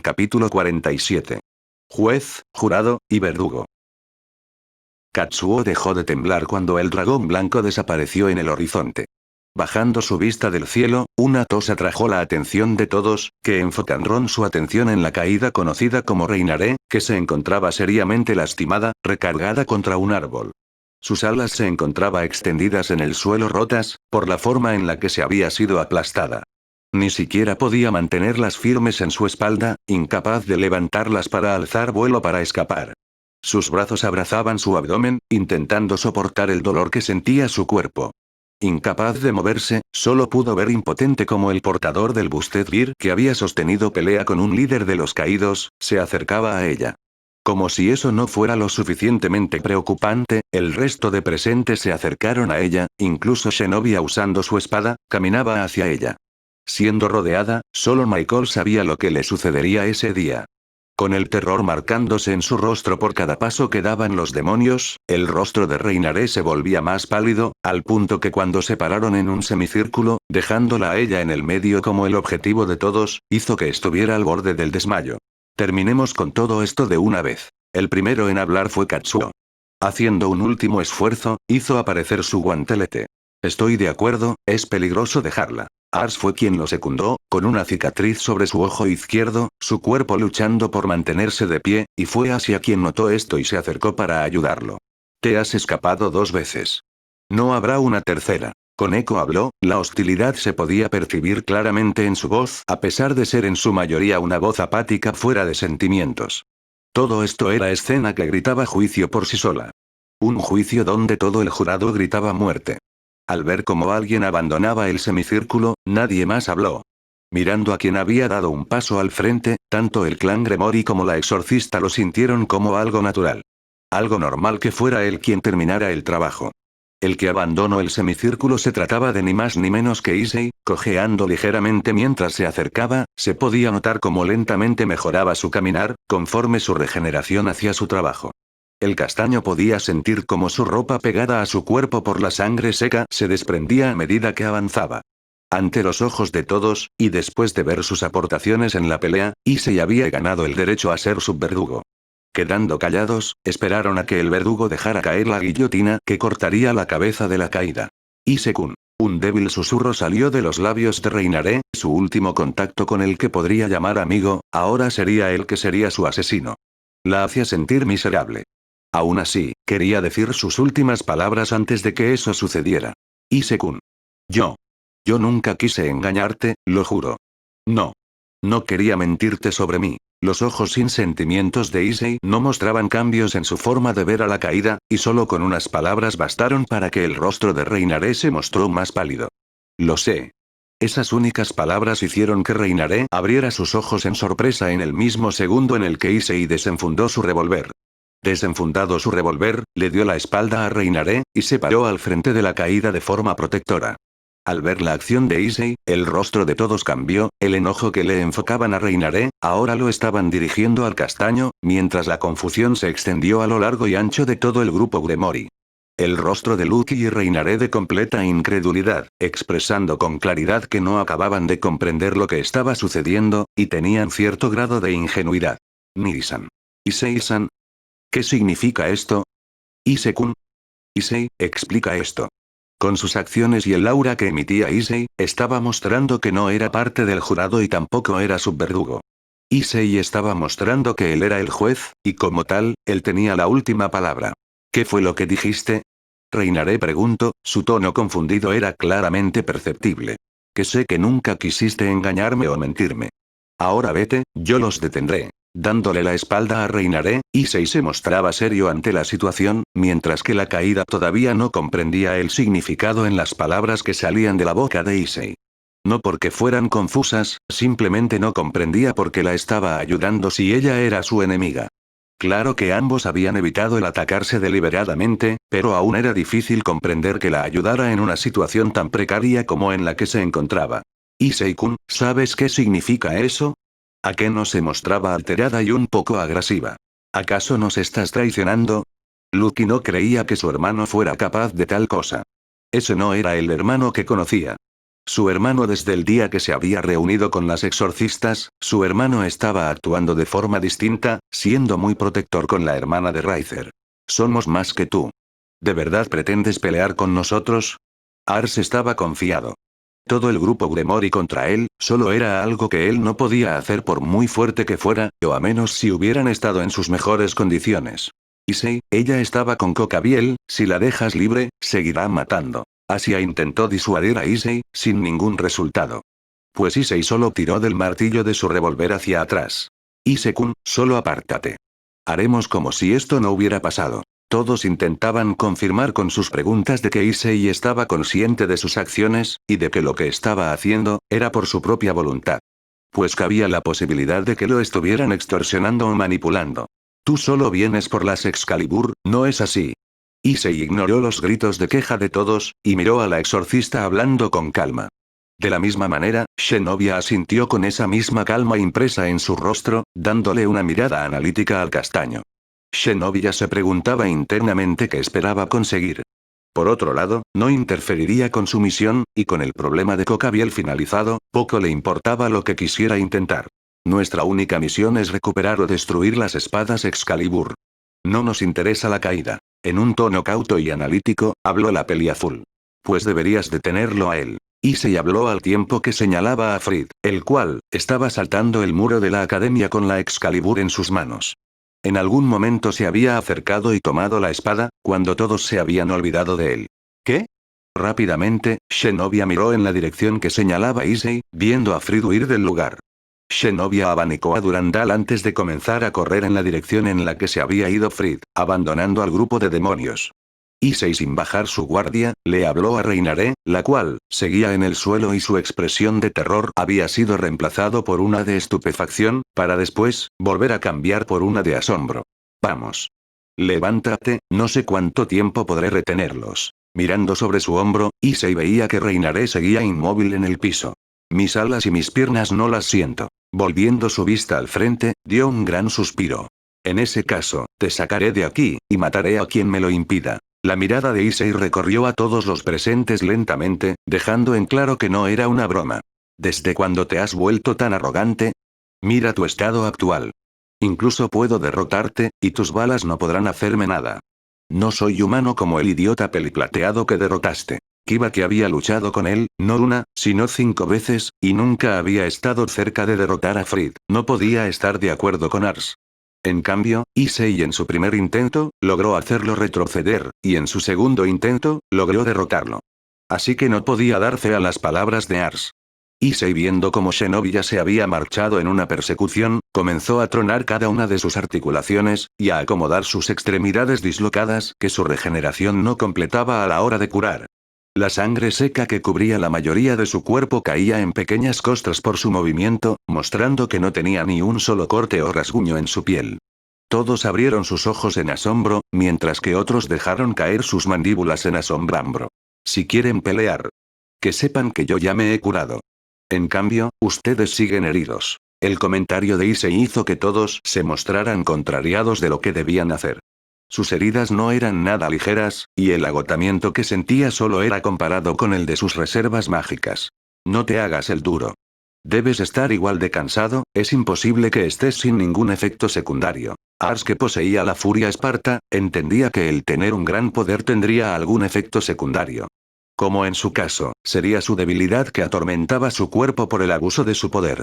Capítulo 47. Juez, jurado, y verdugo. Katsuo dejó de temblar cuando el dragón blanco desapareció en el horizonte. Bajando su vista del cielo, una tos atrajo la atención de todos, que enfocaron su atención en la caída conocida como Reinaré, que se encontraba seriamente lastimada, recargada contra un árbol. Sus alas se encontraban extendidas en el suelo rotas, por la forma en la que se había sido aplastada. Ni siquiera podía mantenerlas firmes en su espalda, incapaz de levantarlas para alzar vuelo para escapar. Sus brazos abrazaban su abdomen, intentando soportar el dolor que sentía su cuerpo. Incapaz de moverse, solo pudo ver impotente como el portador del Busted Gear que había sostenido pelea con un líder de los caídos, se acercaba a ella. Como si eso no fuera lo suficientemente preocupante, el resto de presentes se acercaron a ella, incluso Shinobi usando su espada, caminaba hacia ella. Siendo rodeada, solo Michael sabía lo que le sucedería ese día. Con el terror marcándose en su rostro por cada paso que daban los demonios, el rostro de Reinaré se volvía más pálido, al punto que cuando se pararon en un semicírculo, dejándola a ella en el medio como el objetivo de todos, hizo que estuviera al borde del desmayo. Terminemos con todo esto de una vez. El primero en hablar fue Katsuo. Haciendo un último esfuerzo, hizo aparecer su guantelete. Estoy de acuerdo, es peligroso dejarla. Ars fue quien lo secundó, con una cicatriz sobre su ojo izquierdo, su cuerpo luchando por mantenerse de pie, y fue hacia quien notó esto y se acercó para ayudarlo. Te has escapado 2 veces. No habrá una tercera. Con eco habló, la hostilidad se podía percibir claramente en su voz, a pesar de ser en su mayoría una voz apática fuera de sentimientos. Todo esto era escena que gritaba juicio por sí sola. Un juicio donde todo el jurado gritaba muerte. Al ver cómo alguien abandonaba el semicírculo, nadie más habló. Mirando a quien había dado un paso al frente, tanto el clan Gremori como la exorcista lo sintieron como algo natural. Algo normal que fuera él quien terminara el trabajo. El que abandonó el semicírculo se trataba de ni más ni menos que Issei, cojeando ligeramente mientras se acercaba, se podía notar cómo lentamente mejoraba su caminar, conforme su regeneración hacia su trabajo. El castaño podía sentir cómo su ropa pegada a su cuerpo por la sangre seca se desprendía a medida que avanzaba. Ante los ojos de todos, y después de ver sus aportaciones en la pelea, Issei había ganado el derecho a ser su verdugo. Quedando callados, esperaron a que el verdugo dejara caer la guillotina que cortaría la cabeza de la caída. Issei-kun. Un débil susurro salió de los labios de Reinaré, su último contacto con el que podría llamar amigo, ahora sería él que sería su asesino. La hacía sentir miserable. Aún así, quería decir sus últimas palabras antes de que eso sucediera. Issei-kun. Yo nunca quise engañarte, lo juro. No. No quería mentirte sobre mí. Los ojos sin sentimientos de Issei no mostraban cambios en su forma de ver a la caída, y solo con unas palabras bastaron para que el rostro de Reinaré se mostró más pálido. Lo sé. Esas únicas palabras hicieron que Reinaré abriera sus ojos en sorpresa en el mismo segundo en el que Issei desenfundó su revólver. Desenfundado su revólver, le dio la espalda a Reinaré, y se paró al frente de la caída de forma protectora. Al ver la acción de Issei, el rostro de todos cambió, el enojo que le enfocaban a Reinaré, ahora lo estaban dirigiendo al castaño, mientras la confusión se extendió a lo largo y ancho de todo el grupo Gremori. El rostro de Lucky y Reinaré de completa incredulidad, expresando con claridad que no acababan de comprender lo que estaba sucediendo, y tenían cierto grado de ingenuidad. Niri-san. Issei-san. ¿Qué significa esto? Issei-kun. Issei, explica esto. Con sus acciones y el aura que emitía Issei, estaba mostrando que no era parte del jurado y tampoco era su verdugo. Issei estaba mostrando que él era el juez, y como tal, él tenía la última palabra. ¿Qué fue lo que dijiste? Reinaré preguntó, su tono confundido era claramente perceptible. Que sé que nunca quisiste engañarme o mentirme. Ahora vete, yo los detendré. Dándole la espalda a Reinaré, Issei se mostraba serio ante la situación, mientras que la caída todavía no comprendía el significado en las palabras que salían de la boca de Issei. No porque fueran confusas, simplemente no comprendía por qué la estaba ayudando si ella era su enemiga. Claro que ambos habían evitado el atacarse deliberadamente, pero aún era difícil comprender que la ayudara en una situación tan precaria como en la que se encontraba. Issei-kun, ¿sabes qué significa eso? ¿A qué no se mostraba alterada y un poco agresiva? ¿Acaso nos estás traicionando? Lucky no creía que su hermano fuera capaz de tal cosa. Ese no era el hermano que conocía. Su hermano desde el día que se había reunido con las exorcistas, su hermano estaba actuando de forma distinta, siendo muy protector con la hermana de Riser. Somos más que tú. ¿De verdad pretendes pelear con nosotros? Ars estaba confiado. Todo el grupo Gremori contra él, solo era algo que él no podía hacer por muy fuerte que fuera, o a menos si hubieran estado en sus mejores condiciones. Issei, ella estaba con Cocabiel, si la dejas libre, seguirá matando. Asia intentó disuadir a Issei, sin ningún resultado. Pues Issei solo tiró del martillo de su revólver hacia atrás. Issei-kun, solo apártate. Haremos como si esto no hubiera pasado. Todos intentaban confirmar con sus preguntas de que Issei estaba consciente de sus acciones, y de que lo que estaba haciendo, era por su propia voluntad. Pues cabía la posibilidad de que lo estuvieran extorsionando o manipulando. Tú solo vienes por las Excalibur, ¿no es así? Issei ignoró los gritos de queja de todos, y miró a la exorcista hablando con calma. De la misma manera, Zenobia asintió con esa misma calma impresa en su rostro, dándole una mirada analítica al castaño. Zenobia se preguntaba internamente qué esperaba conseguir. Por otro lado, no interferiría con su misión, y con el problema de Cocabiel finalizado, poco le importaba lo que quisiera intentar. Nuestra única misión es recuperar o destruir las espadas Excalibur. No nos interesa la caída. En un tono cauto y analítico, habló la peliazul. Pues deberías detenerlo a él. Issei habló al tiempo que señalaba a Fried, el cual, estaba saltando el muro de la academia con la Excalibur en sus manos. En algún momento se había acercado y tomado la espada, cuando todos se habían olvidado de él. ¿Qué? Rápidamente, Zenobia miró en la dirección que señalaba Issei, viendo a Fried huir del lugar. Zenobia abanicó a Durandal antes de comenzar a correr en la dirección en la que se había ido Fried, abandonando al grupo de demonios. Issei sin bajar su guardia, le habló a Reinaré, la cual, seguía en el suelo y su expresión de terror había sido reemplazado por una de estupefacción, para después, volver a cambiar por una de asombro. Vamos. Levántate, no sé cuánto tiempo podré retenerlos. Mirando sobre su hombro, Issei veía que Reinaré seguía inmóvil en el piso. Mis alas y mis piernas no las siento. Volviendo su vista al frente, dio un gran suspiro. En ese caso, te sacaré de aquí, y mataré a quien me lo impida. La mirada de Issei recorrió a todos los presentes lentamente, dejando en claro que no era una broma. ¿Desde cuándo te has vuelto tan arrogante? Mira tu estado actual. Incluso puedo derrotarte, y tus balas no podrán hacerme nada. No soy humano como el idiota peliplateado que derrotaste. Kiba que había luchado con él, no una, sino 5 veces, y nunca había estado cerca de derrotar a Fried, no podía estar de acuerdo con Ars. En cambio, Issei en su primer intento, logró hacerlo retroceder, y en su segundo intento, logró derrotarlo. Así que no podía dar fe a las palabras de Ars. Issei viendo cómo Zenobia se había marchado en una persecución, comenzó a tronar cada una de sus articulaciones, y a acomodar sus extremidades dislocadas que su regeneración no completaba a la hora de curar. La sangre seca que cubría la mayoría de su cuerpo caía en pequeñas costras por su movimiento, mostrando que no tenía ni un solo corte o rasguño en su piel. Todos abrieron sus ojos en asombro, mientras que otros dejaron caer sus mandíbulas en asombrambro. Si quieren pelear, que sepan que yo ya me he curado. En cambio, ustedes siguen heridos. El comentario de Issei hizo que todos se mostraran contrariados de lo que debían hacer. Sus heridas no eran nada ligeras, y el agotamiento que sentía solo era comparado con el de sus reservas mágicas. No te hagas el duro. Debes estar igual de cansado, es imposible que estés sin ningún efecto secundario. Ars, que poseía la furia esparta, entendía que el tener un gran poder tendría algún efecto secundario. Como en su caso, sería su debilidad que atormentaba su cuerpo por el abuso de su poder.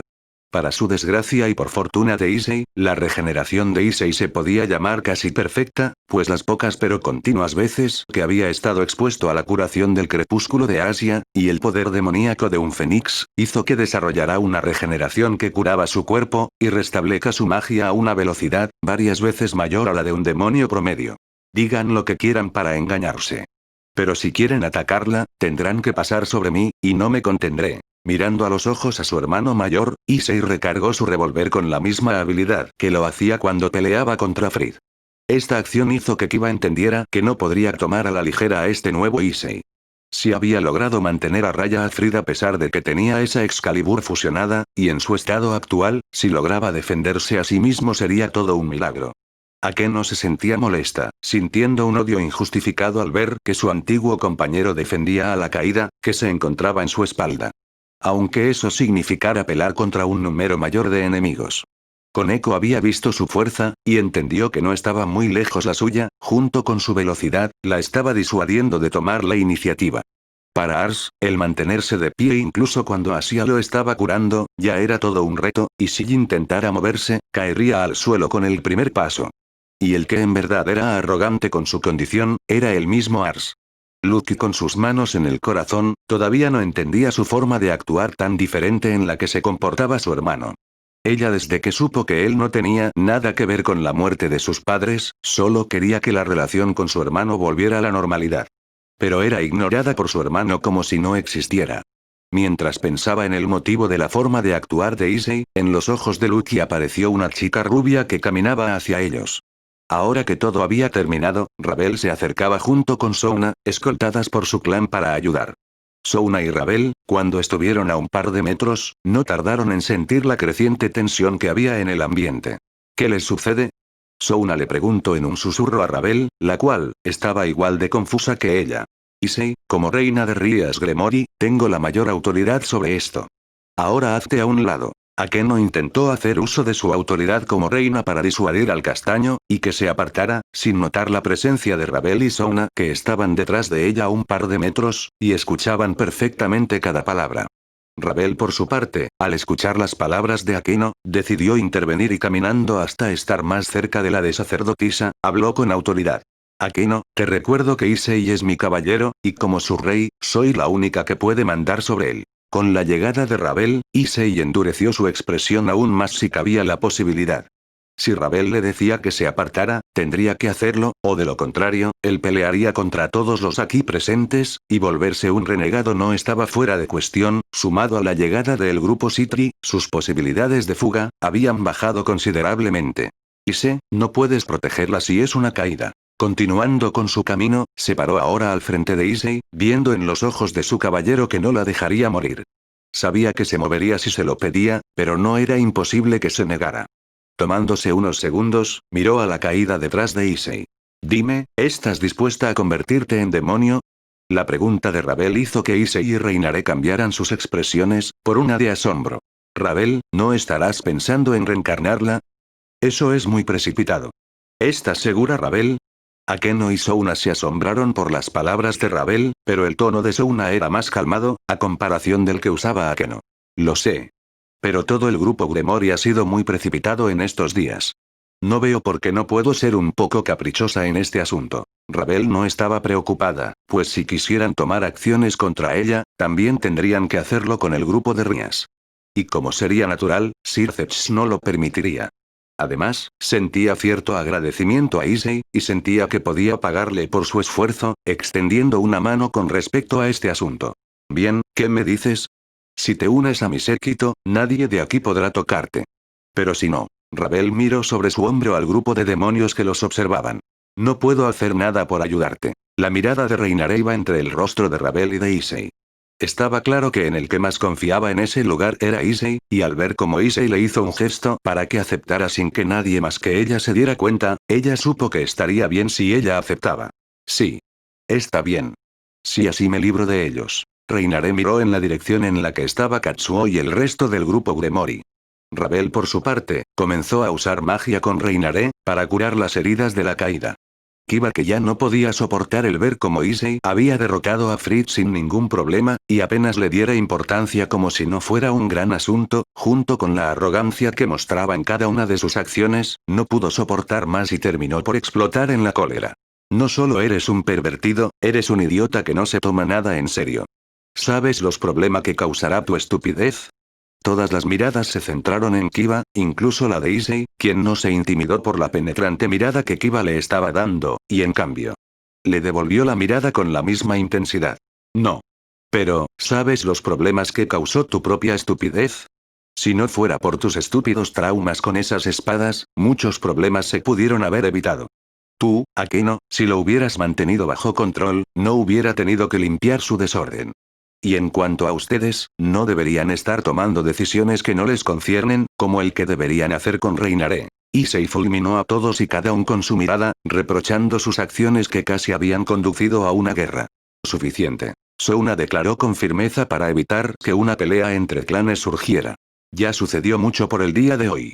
Para su desgracia y por fortuna de Issei, la regeneración de Issei se podía llamar casi perfecta, pues las pocas pero continuas veces que había estado expuesto a la curación del crepúsculo de Asia, y el poder demoníaco de un fénix, hizo que desarrollara una regeneración que curaba su cuerpo, y restablezca su magia a una velocidad, varias veces mayor a la de un demonio promedio. Digan lo que quieran para engañarse. Pero si quieren atacarla, tendrán que pasar sobre mí, y no me contendré. Mirando a los ojos a su hermano mayor, Issei recargó su revólver con la misma habilidad que lo hacía cuando peleaba contra Fried. Esta acción hizo que Kiba entendiera que no podría tomar a la ligera a este nuevo Issei. Si había logrado mantener a raya a Fried a pesar de que tenía esa Excalibur fusionada, y en su estado actual, si lograba defenderse a sí mismo sería todo un milagro. ¿A qué no se sentía molesta, sintiendo un odio injustificado al ver que su antiguo compañero defendía a la caída, que se encontraba en su espalda? Aunque eso significara pelear contra un número mayor de enemigos. Koneko había visto su fuerza, y entendió que no estaba muy lejos la suya, junto con su velocidad, la estaba disuadiendo de tomar la iniciativa. Para Ars, el mantenerse de pie incluso cuando Asia lo estaba curando, ya era todo un reto, y si intentara moverse, caería al suelo con el primer paso. Y el que en verdad era arrogante con su condición, era el mismo Ars. Lucky con sus manos en el corazón, todavía no entendía su forma de actuar tan diferente en la que se comportaba su hermano. Ella desde que supo que él no tenía nada que ver con la muerte de sus padres, solo quería que la relación con su hermano volviera a la normalidad. Pero era ignorada por su hermano como si no existiera. Mientras pensaba en el motivo de la forma de actuar de Issei, en los ojos de Lucky apareció una chica rubia que caminaba hacia ellos. Ahora que todo había terminado, Rabel se acercaba junto con Souna, escoltadas por su clan para ayudar. Souna y Rabel, cuando estuvieron a un par de metros, no tardaron en sentir la creciente tensión que había en el ambiente. ¿Qué les sucede? Souna le preguntó en un susurro a Rabel, la cual estaba igual de confusa que ella. Issei, como reina de Rías Gremory, tengo la mayor autoridad sobre esto. Ahora hazte a un lado. Akeno intentó hacer uso de su autoridad como reina para disuadir al castaño, y que se apartara, sin notar la presencia de Rabel y Souna, que estaban detrás de ella a un par de metros, y escuchaban perfectamente cada palabra. Rabel por su parte, al escuchar las palabras de Akeno, decidió intervenir y caminando hasta estar más cerca de la de sacerdotisa, habló con autoridad. Akeno, te recuerdo que Issei es mi caballero, y como su rey, soy la única que puede mandar sobre él. Con la llegada de Rabel, Issei endureció su expresión aún más si cabía la posibilidad. Si Rabel le decía que se apartara, tendría que hacerlo, o de lo contrario, él pelearía contra todos los aquí presentes, y volverse un renegado no estaba fuera de cuestión. Sumado a la llegada del grupo Citri, sus posibilidades de fuga habían bajado considerablemente. Issei, no puedes protegerla si es una caída. Continuando con su camino, se paró ahora al frente de Issei, viendo en los ojos de su caballero que no la dejaría morir. Sabía que se movería si se lo pedía, pero no era imposible que se negara. Tomándose unos segundos, miró a la caída detrás de Issei. Dime, ¿estás dispuesta a convertirte en demonio? La pregunta de Rabel hizo que Issei y Reinaré cambiaran sus expresiones, por una de asombro. Rabel, ¿no estarás pensando en reencarnarla? Eso es muy precipitado. ¿Estás segura, Rabel? Akeno y Souna se asombraron por las palabras de Rabel, pero el tono de Souna era más calmado, a comparación del que usaba Akeno. Lo sé. Pero todo el grupo Gremory ha sido muy precipitado en estos días. No veo por qué no puedo ser un poco caprichosa en este asunto. Rabel no estaba preocupada, pues si quisieran tomar acciones contra ella, también tendrían que hacerlo con el grupo de Rías. Y como sería natural, Sir Zetch no lo permitiría. Además, sentía cierto agradecimiento a Issei, y sentía que podía pagarle por su esfuerzo, extendiendo una mano con respecto a este asunto. Bien, ¿qué me dices? Si te unes a mi séquito, nadie de aquí podrá tocarte. Pero si no. Rabel miró sobre su hombro al grupo de demonios que los observaban. No puedo hacer nada por ayudarte. La mirada de Reinaré iba entre el rostro de Rabel y de Issei. Estaba claro que en el que más confiaba en ese lugar era Issei, y al ver cómo Issei le hizo un gesto para que aceptara sin que nadie más que ella se diera cuenta, ella supo que estaría bien si ella aceptaba. Sí. Está bien. Si así me libro de ellos. Reinaré miró en la dirección en la que estaba Katsuo y el resto del grupo Gremory. Rabel por su parte, comenzó a usar magia con Reinaré, para curar las heridas de la caída. Kiba que ya no podía soportar el ver cómo Issei había derrotado a Fritz sin ningún problema, y apenas le diera importancia como si no fuera un gran asunto, junto con la arrogancia que mostraba en cada una de sus acciones, no pudo soportar más y terminó por explotar en la cólera. No solo eres un pervertido, eres un idiota que no se toma nada en serio. ¿Sabes los problemas que causará tu estupidez? Todas las miradas se centraron en Kiba, incluso la de Issei, quien no se intimidó por la penetrante mirada que Kiba le estaba dando, y en cambio, le devolvió la mirada con la misma intensidad. No. Pero, ¿sabes los problemas que causó tu propia estupidez? Si no fuera por tus estúpidos traumas con esas espadas, muchos problemas se pudieron haber evitado. Tú, Akeno, si lo hubieras mantenido bajo control, no hubiera tenido que limpiar su desorden. Y en cuanto a ustedes, no deberían estar tomando decisiones que no les conciernen, como el que deberían hacer con Reinaré. Issei fulminó a todos y cada uno con su mirada, reprochando sus acciones que casi habían conducido a una guerra. Suficiente. Souna declaró con firmeza para evitar que una pelea entre clanes surgiera. Ya sucedió mucho por el día de hoy.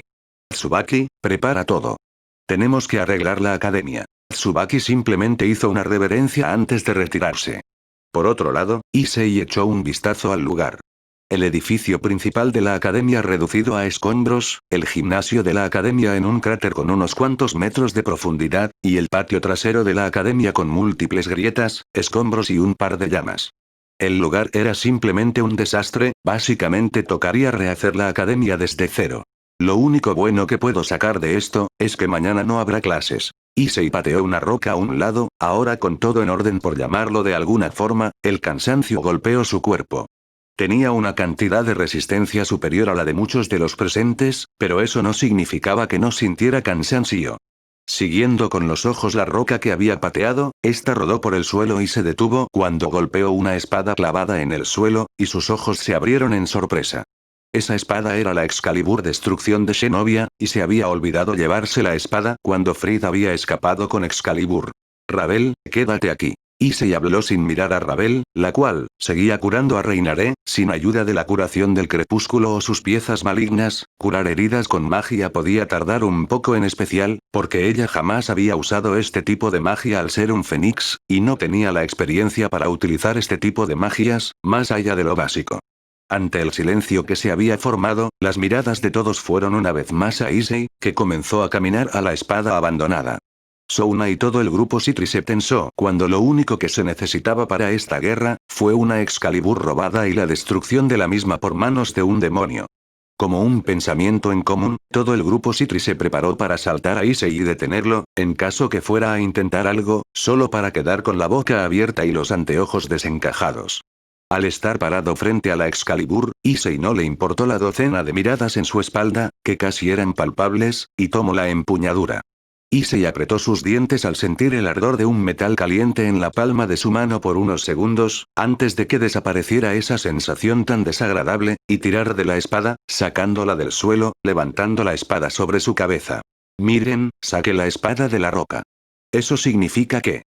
Tsubaki, prepara todo. Tenemos que arreglar la academia. Tsubaki simplemente hizo una reverencia antes de retirarse. Por otro lado, Issei echó un vistazo al lugar. El edificio principal de la academia reducido a escombros, el gimnasio de la academia en un cráter con unos cuantos metros de profundidad, y el patio trasero de la academia con múltiples grietas, escombros y un par de llamas. El lugar era simplemente un desastre, básicamente tocaría rehacer la academia desde cero. Lo único bueno que puedo sacar de esto, es que mañana no habrá clases. Issei pateó una roca a un lado, ahora con todo en orden por llamarlo de alguna forma, el cansancio golpeó su cuerpo. Tenía una cantidad de resistencia superior a la de muchos de los presentes, pero eso no significaba que no sintiera cansancio. Siguiendo con los ojos la roca que había pateado, esta rodó por el suelo y se detuvo cuando golpeó una espada clavada en el suelo, y sus ojos se abrieron en sorpresa. Esa espada era la Excalibur Destrucción de Shinobi, y se había olvidado llevarse la espada cuando Fried había escapado con Excalibur. Ravel, quédate aquí. Issei habló sin mirar a Ravel, la cual seguía curando a Reinaré, sin ayuda de la curación del crepúsculo o sus piezas malignas. Curar heridas con magia podía tardar un poco, en especial, porque ella jamás había usado este tipo de magia al ser un fénix, y no tenía la experiencia para utilizar este tipo de magias, más allá de lo básico. Ante el silencio que se había formado, las miradas de todos fueron una vez más a Issei, que comenzó a caminar a la espada abandonada. Souna y todo el grupo Sitri se tensó cuando lo único que se necesitaba para esta guerra, fue una Excalibur robada y la destrucción de la misma por manos de un demonio. Como un pensamiento en común, todo el grupo Sitri se preparó para saltar a Issei y detenerlo, en caso que fuera a intentar algo, solo para quedar con la boca abierta y los anteojos desencajados. Al estar parado frente a la Excalibur, Issei no le importó la docena de miradas en su espalda, que casi eran palpables, y tomó la empuñadura. Issei apretó sus dientes al sentir el ardor de un metal caliente en la palma de su mano por unos segundos, antes de que desapareciera esa sensación tan desagradable, y tirar de la espada, sacándola del suelo, levantando la espada sobre su cabeza. Miren, saqué la espada de la roca. Eso significa que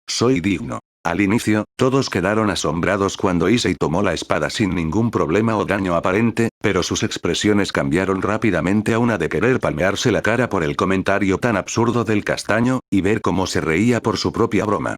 soy digno. Al inicio, todos quedaron asombrados cuando Issei tomó la espada sin ningún problema o daño aparente, pero sus expresiones cambiaron rápidamente a una de querer palmearse la cara por el comentario tan absurdo del castaño, y ver cómo se reía por su propia broma.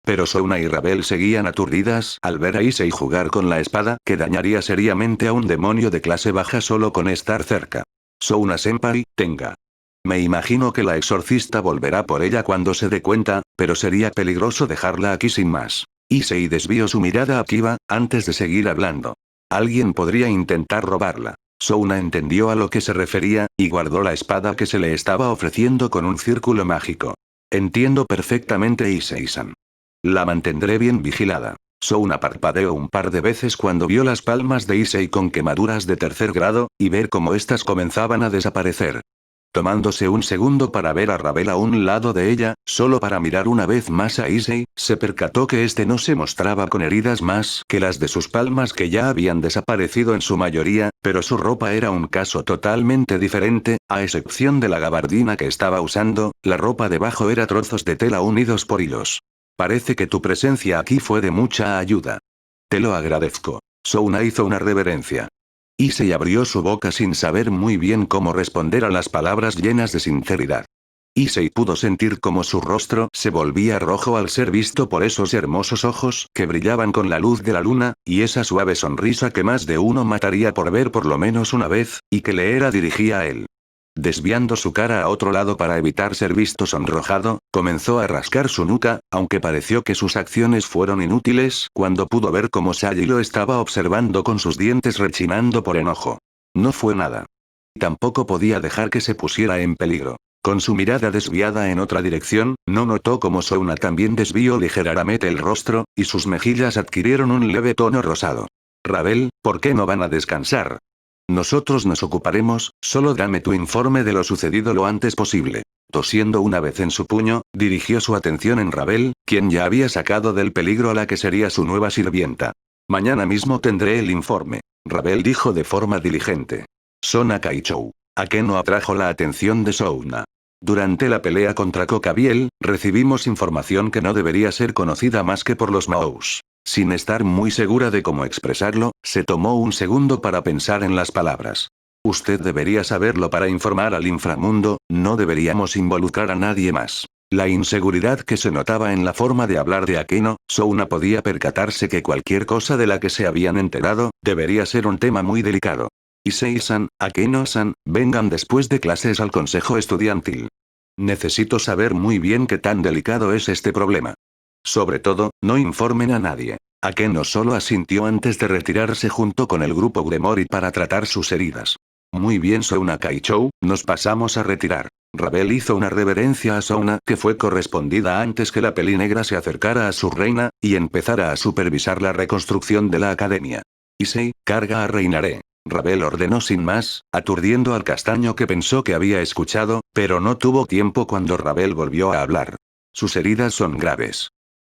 Pero Souna y Ravel seguían aturdidas al ver a Issei jugar con la espada que dañaría seriamente a un demonio de clase baja solo con estar cerca. Souna-senpai, tenga. Me imagino que la exorcista volverá por ella cuando se dé cuenta, pero sería peligroso dejarla aquí sin más. Issei desvió su mirada a Kiba, antes de seguir hablando. Alguien podría intentar robarla. Souna entendió a lo que se refería, y guardó la espada que se le estaba ofreciendo con un círculo mágico. Entiendo perfectamente, Issei-san. La mantendré bien vigilada. Souna parpadeó un par de veces cuando vio las palmas de Issei con quemaduras de tercer grado, y ver cómo éstas comenzaban a desaparecer. Tomándose un segundo para ver a Ravel a un lado de ella, solo para mirar una vez más a Issei, se percató que este no se mostraba con heridas más que las de sus palmas que ya habían desaparecido en su mayoría, pero su ropa era un caso totalmente diferente, a excepción de la gabardina que estaba usando, la ropa debajo era trozos de tela unidos por hilos. Parece que tu presencia aquí fue de mucha ayuda. Te lo agradezco. Souna hizo una reverencia. Issei abrió su boca sin saber muy bien cómo responder a las palabras llenas de sinceridad. Issei pudo sentir cómo su rostro se volvía rojo al ser visto por esos hermosos ojos que brillaban con la luz de la luna, y esa suave sonrisa que más de uno mataría por ver por lo menos una vez, y que le era dirigida a él. Desviando su cara a otro lado para evitar ser visto sonrojado, comenzó a rascar su nuca, aunque pareció que sus acciones fueron inútiles cuando pudo ver cómo Sally lo estaba observando con sus dientes rechinando por enojo. No fue nada. Tampoco podía dejar que se pusiera en peligro. Con su mirada desviada en otra dirección, no notó cómo Souna también desvió ligeramente el rostro, y sus mejillas adquirieron un leve tono rosado. Ravel, ¿por qué no van a descansar? Nosotros nos ocuparemos, solo dame tu informe de lo sucedido lo antes posible. Tosiendo una vez en su puño, dirigió su atención en Ravel, quien ya había sacado del peligro a la que sería su nueva sirvienta. Mañana mismo tendré el informe. Ravel dijo de forma diligente. Sona Kaichou. ¿A qué no atrajo la atención de Souna? Durante la pelea contra Kokabiel, recibimos información que no debería ser conocida más que por los Maous. Sin estar muy segura de cómo expresarlo, se tomó un segundo para pensar en las palabras. Usted debería saberlo para informar al inframundo, no deberíamos involucrar a nadie más. La inseguridad que se notaba en la forma de hablar de Akeno, Souna podía percatarse que cualquier cosa de la que se habían enterado, debería ser un tema muy delicado. Issei-san, Akeno-san, vengan después de clases al consejo estudiantil. Necesito saber muy bien qué tan delicado es este problema. Sobre todo, no informen a nadie. Akeno solo asintió antes de retirarse junto con el grupo Gremori para tratar sus heridas. Muy bien Souna Kaichou, nos pasamos a retirar. Rabel hizo una reverencia a Souna que fue correspondida antes que la pelinegra se acercara a su reina, y empezara a supervisar la reconstrucción de la academia. Issei, carga a Reinaré. Rabel ordenó sin más, aturdiendo al castaño que pensó que había escuchado, pero no tuvo tiempo cuando Rabel volvió a hablar. Sus heridas son graves.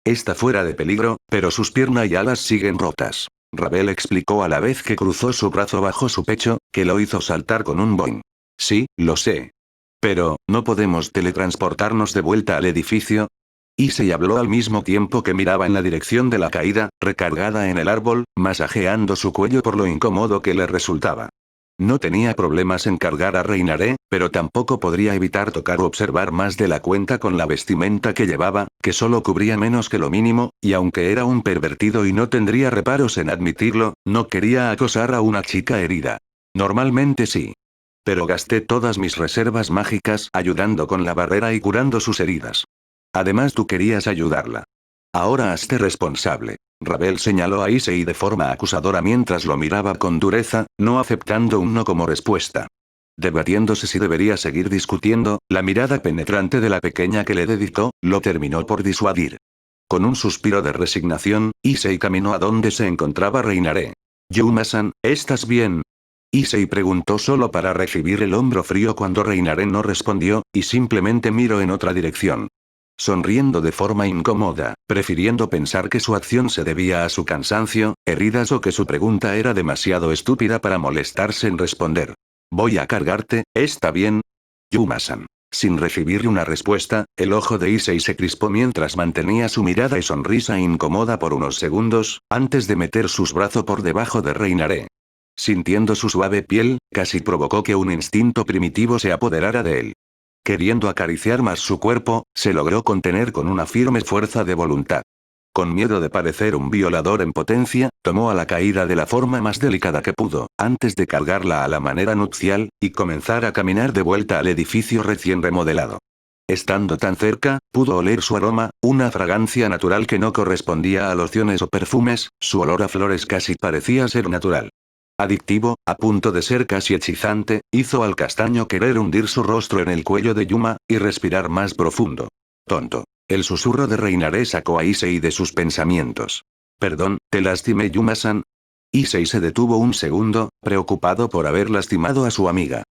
Está fuera de peligro, pero sus piernas y alas siguen rotas. Rabel explicó a la vez que cruzó su brazo bajo su pecho, que lo hizo saltar con un boing. Sí, lo sé. Pero, ¿no podemos teletransportarnos de vuelta al edificio? Issei habló al mismo tiempo que miraba en la dirección de la caída, recargada en el árbol, masajeando su cuello por lo incómodo que le resultaba. No tenía problemas en cargar a Reinaré, pero tampoco podría evitar tocar o observar más de la cuenta con la vestimenta que llevaba, que solo cubría menos que lo mínimo, y aunque era un pervertido y no tendría reparos en admitirlo, no quería acosar a una chica herida. Normalmente sí. Pero gasté todas mis reservas mágicas ayudando con la barrera y curando sus heridas. Además tú querías ayudarla. Ahora hazte responsable. Rabel señaló a Issei de forma acusadora mientras lo miraba con dureza, no aceptando un no como respuesta. Debatiéndose si debería seguir discutiendo, la mirada penetrante de la pequeña que le dedicó, lo terminó por disuadir. Con un suspiro de resignación, Issei caminó a donde se encontraba Reinaré. Yuma-san, ¿estás bien? Issei preguntó solo para recibir el hombro frío cuando Reinaré no respondió, y simplemente miró en otra dirección. Sonriendo de forma incómoda, prefiriendo pensar que su acción se debía a su cansancio, heridas o que su pregunta era demasiado estúpida para molestarse en responder. Voy a cargarte, ¿está bien? Yuma-san. Sin recibir una respuesta, el ojo de Issei se crispó mientras mantenía su mirada y sonrisa incómoda por unos segundos, antes de meter sus brazos por debajo de Reinaré. Sintiendo su suave piel, casi provocó que un instinto primitivo se apoderara de él. Queriendo acariciar más su cuerpo, se logró contener con una firme fuerza de voluntad. Con miedo de parecer un violador en potencia, tomó a la caída de la forma más delicada que pudo, antes de cargarla a la manera nupcial, y comenzar a caminar de vuelta al edificio recién remodelado. Estando tan cerca, pudo oler su aroma, una fragancia natural que no correspondía a lociones o perfumes, su olor a flores casi parecía ser natural. Adictivo, a punto de ser casi hechizante, hizo al castaño querer hundir su rostro en el cuello de Yuma, y respirar más profundo. Tonto. El susurro de Reinaré sacó a Issei de sus pensamientos. Perdón, ¿te lastimé Yuma-san? Issei se detuvo un segundo, preocupado por haber lastimado a su amiga.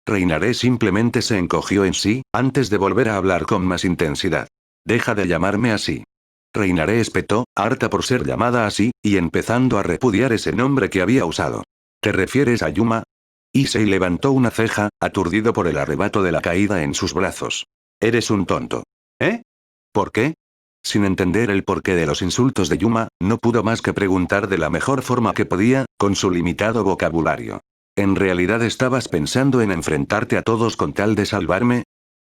Reinaré simplemente se encogió en sí, antes de volver a hablar con más intensidad. Deja de llamarme así. Reinaré espetó, harta por ser llamada así, y empezando a repudiar ese nombre que había usado. ¿Te refieres a Yuma? Issei levantó una ceja, aturdido por el arrebato de la caída en sus brazos. Eres un tonto. ¿Eh? ¿Por qué? Sin entender el porqué de los insultos de Yuma, no pudo más que preguntar de la mejor forma que podía, con su limitado vocabulario. ¿En realidad estabas pensando en enfrentarte a todos con tal de salvarme?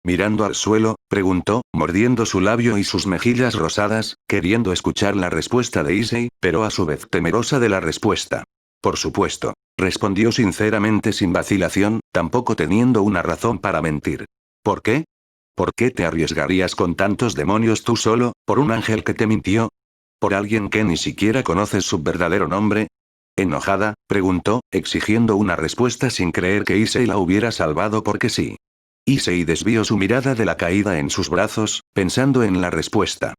Mirando al suelo, preguntó, mordiendo su labio y sus mejillas rosadas, queriendo escuchar la respuesta de Issei, pero a su vez temerosa de la respuesta. Por supuesto. Respondió sinceramente sin vacilación, tampoco teniendo una razón para mentir. ¿Por qué? ¿Por qué te arriesgarías con tantos demonios tú solo, por un ángel que te mintió? ¿Por alguien que ni siquiera conoces su verdadero nombre? Enojada, preguntó, exigiendo una respuesta sin creer que Issei la hubiera salvado porque sí. Issei desvió su mirada de la caída en sus brazos, pensando en la respuesta.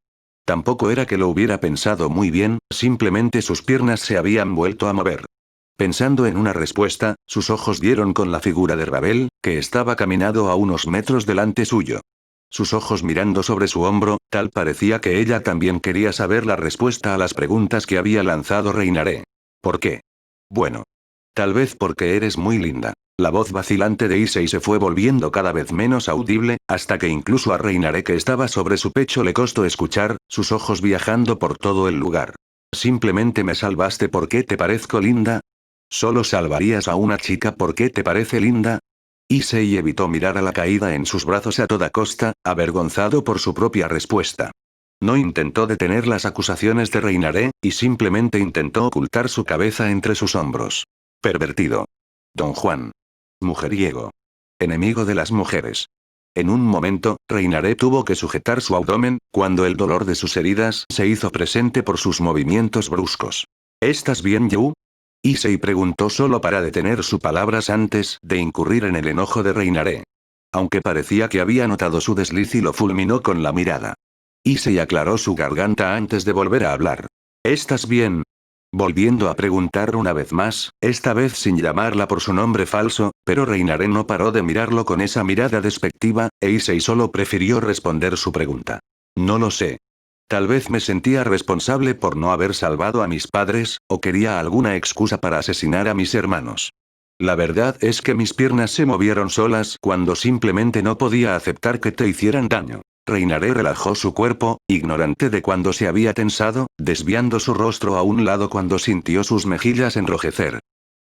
Tampoco era que lo hubiera pensado muy bien, simplemente sus piernas se habían vuelto a mover. Pensando en una respuesta, sus ojos dieron con la figura de Rabel, que estaba caminando a unos metros delante suyo. Sus ojos mirando sobre su hombro, tal parecía que ella también quería saber la respuesta a las preguntas que había lanzado Reinaré. ¿Por qué? Bueno. Tal vez porque eres muy linda. La voz vacilante de Issei se fue volviendo cada vez menos audible, hasta que incluso a Reinaré que estaba sobre su pecho le costó escuchar, sus ojos viajando por todo el lugar. Simplemente me salvaste porque te parezco linda. ¿Solo salvarías a una chica porque te parece linda? Issei evitó mirar a la caída en sus brazos a toda costa, avergonzado por su propia respuesta. No intentó detener las acusaciones de Reinaré, y simplemente intentó ocultar su cabeza entre sus hombros. Pervertido. Don Juan. Mujeriego. Enemigo de las mujeres. En un momento, Reinaré tuvo que sujetar su abdomen, cuando el dolor de sus heridas se hizo presente por sus movimientos bruscos. ¿Estás bien, Yu? Issei preguntó solo para detener sus palabras antes de incurrir en el enojo de Reinaré. Aunque parecía que había notado su desliz y lo fulminó con la mirada. Issei aclaró su garganta antes de volver a hablar. ¿Estás bien? Volviendo a preguntar una vez más, esta vez sin llamarla por su nombre falso, pero Reinaré no paró de mirarlo con esa mirada despectiva, e Issei solo prefirió responder su pregunta. No lo sé. Tal vez me sentía responsable por no haber salvado a mis padres, o quería alguna excusa para asesinar a mis hermanos. La verdad es que mis piernas se movieron solas cuando simplemente no podía aceptar que te hicieran daño. Reinaré relajó su cuerpo, ignorante de cuando se había tensado, desviando su rostro a un lado cuando sintió sus mejillas enrojecer.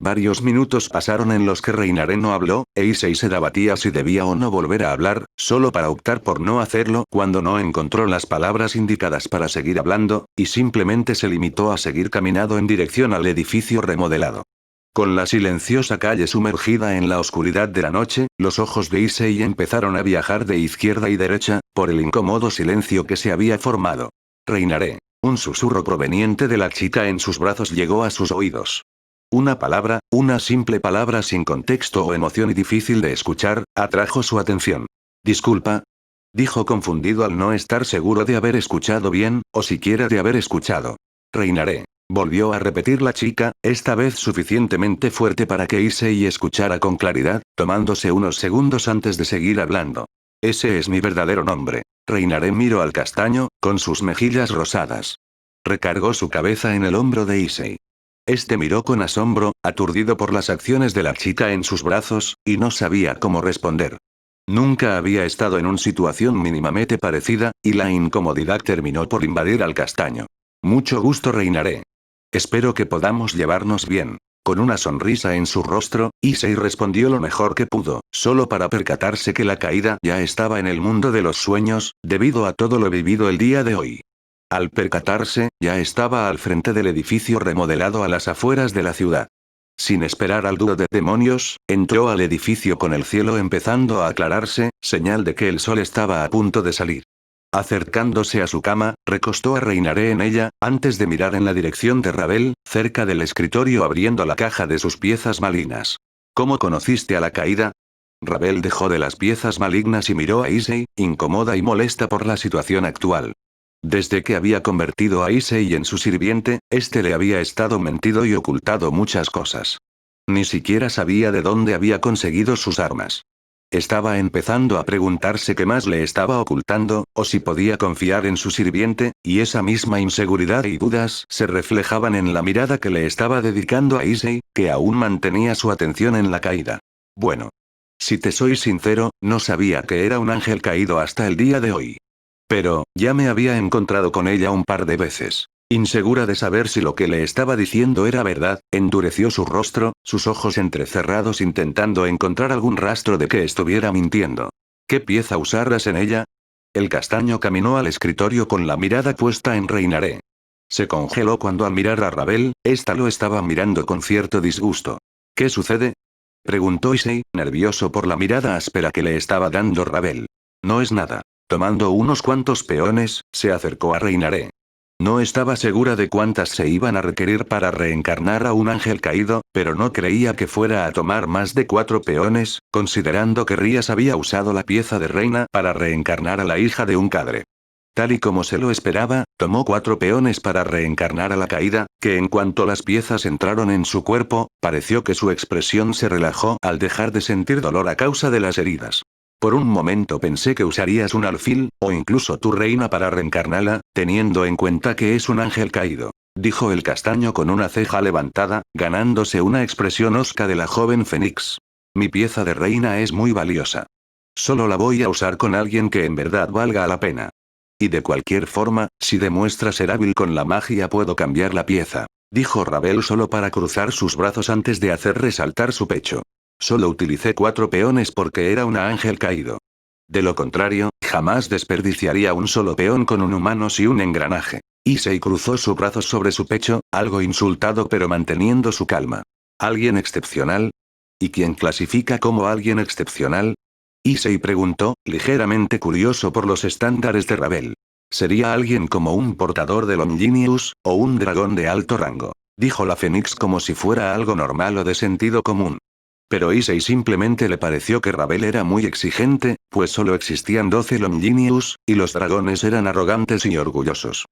Varios minutos pasaron en los que Reinaré no habló, e Issei se debatía si debía o no volver a hablar, solo para optar por no hacerlo cuando no encontró las palabras indicadas para seguir hablando, y simplemente se limitó a seguir caminando en dirección al edificio remodelado. Con la silenciosa calle sumergida en la oscuridad de la noche, los ojos de Issei empezaron a viajar de izquierda y derecha, por el incómodo silencio que se había formado. Reinaré. Un susurro proveniente de la chica en sus brazos llegó a sus oídos. Una palabra, una simple palabra sin contexto o emoción y difícil de escuchar, atrajo su atención. Disculpa. Dijo confundido al no estar seguro de haber escuchado bien, o siquiera de haber escuchado. Reinaré. Volvió a repetir la chica, esta vez suficientemente fuerte para que Issei escuchara con claridad, tomándose unos segundos antes de seguir hablando. Ese es mi verdadero nombre. Reinaré miró al castaño, con sus mejillas rosadas. Recargó su cabeza en el hombro de Issei. Este miró con asombro, aturdido por las acciones de la chica en sus brazos, y no sabía cómo responder. Nunca había estado en una situación mínimamente parecida, y la incomodidad terminó por invadir al castaño. Mucho gusto, Reinaré. Espero que podamos llevarnos bien. Con una sonrisa en su rostro, Issei respondió lo mejor que pudo, solo para percatarse que la caída ya estaba en el mundo de los sueños, debido a todo lo vivido el día de hoy. Al percatarse, ya estaba al frente del edificio remodelado a las afueras de la ciudad. Sin esperar al dúo de demonios, entró al edificio con el cielo empezando a aclararse, señal de que el sol estaba a punto de salir. Acercándose a su cama, recostó a Reinaré en ella, antes de mirar en la dirección de Ravel, cerca del escritorio abriendo la caja de sus piezas malignas. ¿Cómo conociste a la caída? Ravel dejó de las piezas malignas y miró a Issei, incómoda y molesta por la situación actual. Desde que había convertido a Issei en su sirviente, este le había estado mentido y ocultado muchas cosas. Ni siquiera sabía de dónde había conseguido sus armas. Estaba empezando a preguntarse qué más le estaba ocultando, o si podía confiar en su sirviente, y esa misma inseguridad y dudas se reflejaban en la mirada que le estaba dedicando a Issei, que aún mantenía su atención en la caída. Bueno. Si te soy sincero, no sabía que era un ángel caído hasta el día de hoy. Pero, ya me había encontrado con ella un par de veces. Insegura de saber si lo que le estaba diciendo era verdad, endureció su rostro, sus ojos entrecerrados intentando encontrar algún rastro de que estuviera mintiendo. ¿Qué pieza usarás en ella? El castaño caminó al escritorio con la mirada puesta en Reinaré. Se congeló cuando al mirar a Ravel, ésta lo estaba mirando con cierto disgusto. ¿Qué sucede? Preguntó Issei, nervioso por la mirada áspera que le estaba dando Ravel. No es nada. Tomando unos cuantos peones, se acercó a Reinaré. No estaba segura de cuántas se iban a requerir para reencarnar a un ángel caído, pero no creía que fuera a tomar más de 4 peones, considerando que Rías había usado la pieza de reina para reencarnar a la hija de un cadre. Tal y como se lo esperaba, tomó 4 peones para reencarnar a la caída, que en cuanto las piezas entraron en su cuerpo, pareció que su expresión se relajó al dejar de sentir dolor a causa de las heridas. Por un momento pensé que usarías un alfil, o incluso tu reina para reencarnarla, teniendo en cuenta que es un ángel caído. Dijo el castaño con una ceja levantada, ganándose una expresión hosca de la joven Fénix. Mi pieza de reina es muy valiosa. Solo la voy a usar con alguien que en verdad valga la pena. Y de cualquier forma, si demuestra ser hábil con la magia puedo cambiar la pieza. Dijo Ravel solo para cruzar sus brazos antes de hacer resaltar su pecho. Solo utilicé 4 peones porque era un ángel caído. De lo contrario, jamás desperdiciaría un solo peón con un humano y un engranaje. Issei cruzó sus brazos sobre su pecho, algo insultado pero manteniendo su calma. ¿Alguien excepcional? ¿Y quién clasifica como alguien excepcional? Issei preguntó, ligeramente curioso por los estándares de Ravel. Sería alguien como un portador de Longinus, o un dragón de alto rango. Dijo la Fénix como si fuera algo normal o de sentido común. Pero Issei simplemente le pareció que Ravel era muy exigente, pues solo existían 12 Longinus, y los dragones eran arrogantes y orgullosos.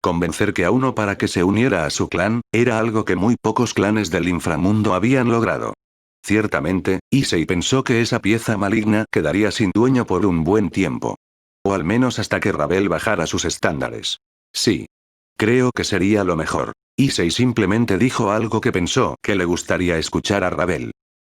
Convencer que a uno para que se uniera a su clan, era algo que muy pocos clanes del inframundo habían logrado. Ciertamente, Issei pensó que esa pieza maligna quedaría sin dueño por un buen tiempo. O al menos hasta que Ravel bajara sus estándares. Sí. Creo que sería lo mejor. Issei simplemente dijo algo que pensó que le gustaría escuchar a Ravel.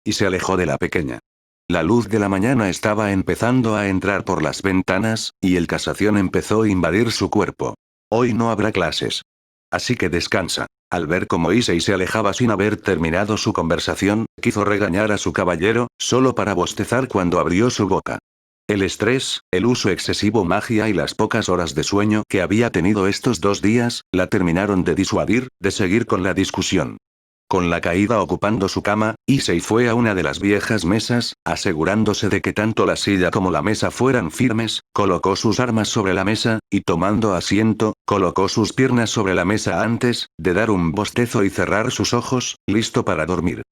Y se alejó de la pequeña. La luz de la mañana estaba empezando a entrar por las ventanas, y el casación empezó a invadir su cuerpo. Hoy no habrá clases. Así que descansa. Al ver cómo Issei se alejaba sin haber terminado su conversación, quiso regañar a su caballero, solo para bostezar cuando abrió su boca. El estrés, el uso excesivo magia y las pocas horas de sueño que había tenido estos 2 días, la terminaron de disuadir, de seguir con la discusión. Con la caída ocupando su cama, Issei fue a una de las viejas mesas, asegurándose de que tanto la silla como la mesa fueran firmes, colocó sus armas sobre la mesa, y tomando asiento, colocó sus piernas sobre la mesa antes de dar un bostezo y cerrar sus ojos, listo para dormir.